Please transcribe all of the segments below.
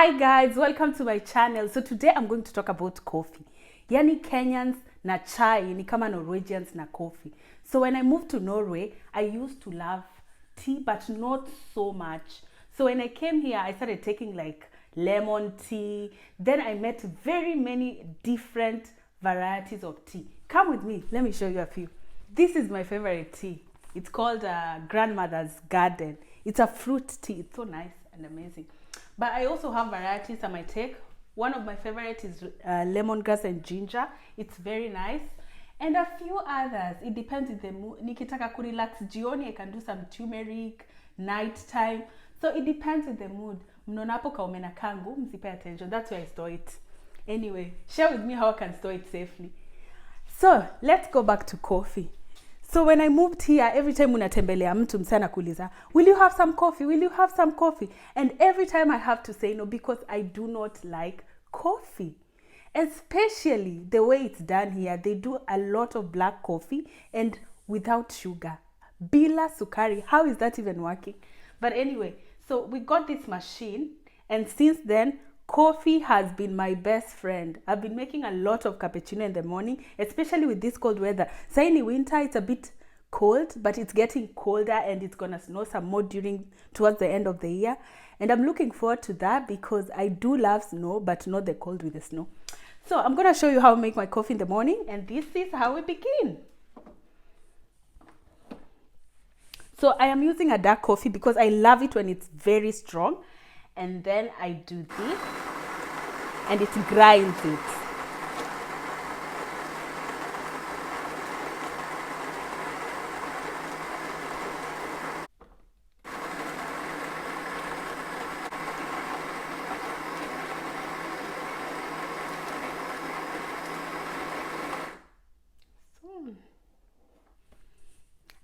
Hi guys, welcome to my channel. So today I'm going to talk about coffee. Yani Kenyans na chai ni kama Norwegians na coffee. So when I moved to Norway, I used to love tea but not so much. So when I came here, I started taking like lemon tea. Then I met very many different varieties of tea. Come with me, let me show you a few. This is my favorite tea. It's called Grandmother's Garden. It's a fruit tea. It's so nice and amazing. But I also have varieties I might take. One of my favorites is lemongrass and ginger. It's very nice. And a few others. It depends on the mood. Nikitaka kurelax jioni, I can do some turmeric, nighttime. So it depends on the mood. Mnonapo kaumena kangu, msipe attention. That's where I store it. Anyway, share with me how I can store it safely. So let's go back to coffee. So when I moved here, every time unatembelea mtu msana kuuliza, will you have some coffee? Will you have some coffee? And every time I have to say no because I do not like coffee. Especially the way it's done here, they do a lot of black coffee and without sugar. Bila sukari. How is that even working? But anyway, so we got this machine and since then, coffee has been my best friend. I've been making a lot of cappuccino in the morning, especially with this cold weather. So in winter, it's a bit cold, but it's getting colder and it's gonna snow some more towards the end of the year. And I'm looking forward to that because I do love snow, but not the cold with the snow. So I'm gonna show you how I make my coffee in the morning, and this is how we begin. So I am using a dark coffee because I love it when it's very strong. And then I do this and it grinds it.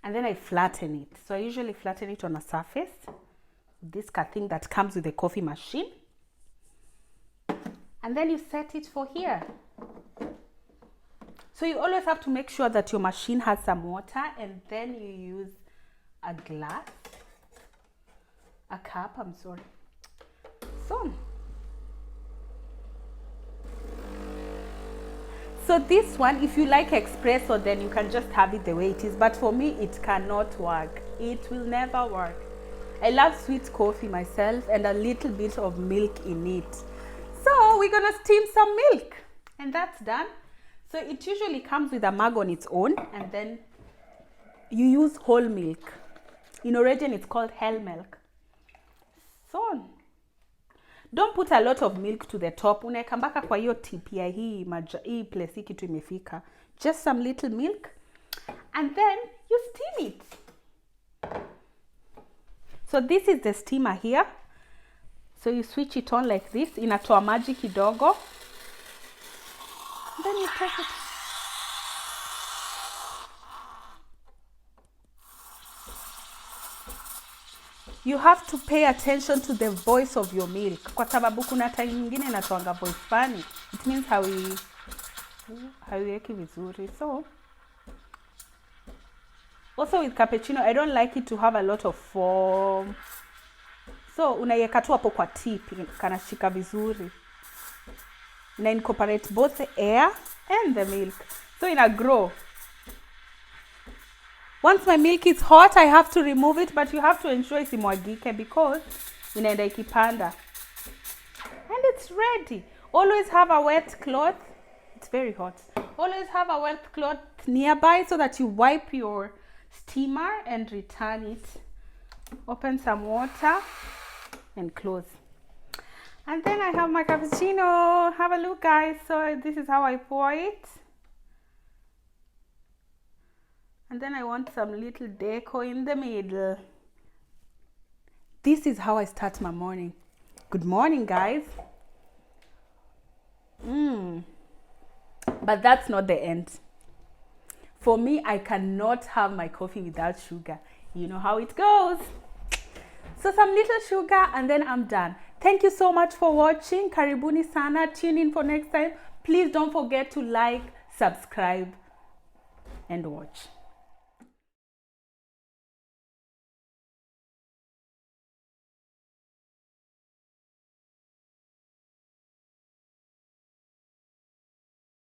And then I flatten it. So I usually flatten it on a surface. This thing that comes with the coffee machine, and then you set it for here. So you always have to make sure that your machine has some water, and then you use a glass, a cup, I'm sorry. So this one, if you like espresso, then you can just have it the way it is, but for me it cannot work. It will never work. I love sweet coffee myself and a little bit of milk in it. So we're gonna steam some milk and that's done. So it usually comes with a mug on its own and then you use whole milk. In Norwegian it's called hell milk. So don't put a lot of milk to the top. Unaeka mpaka kwa hiyo tip ya hii place hii kitu imefika. Just some little milk and then you steam it. So this is the steamer here. So you switch it on like this. Inatoa maji kidogo. Then you take it. You have to pay attention to the voice of your milk. Kwa sababu kuna time nyingine inatoanga voice funny. It means haiweki vizuri. So also with cappuccino, I don't like it to have a lot of foam. So unaiweka tu hapo kwa tip, kanashika vizuri. Na incorporate both the air and the milk. So ina grow. Once my milk is hot, I have to remove it, but you have to ensure isimwagike because inaenda ikipanda. And it's ready. Always have a wet cloth. It's very hot. Always have a wet cloth nearby so that you wipe your steamer and return it. Open some water and close. And then I have my cappuccino. Have a look, guys. So this is how I pour it. And then I want some little deco in the middle. This is how I start my morning. Good morning, guys. But that's not the end. For me, I cannot have my coffee without sugar. You know how it goes. So some little sugar and then I'm done. Thank you so much for watching. Karibuni sana. Tune in for next time. Please don't forget to like, subscribe, and watch.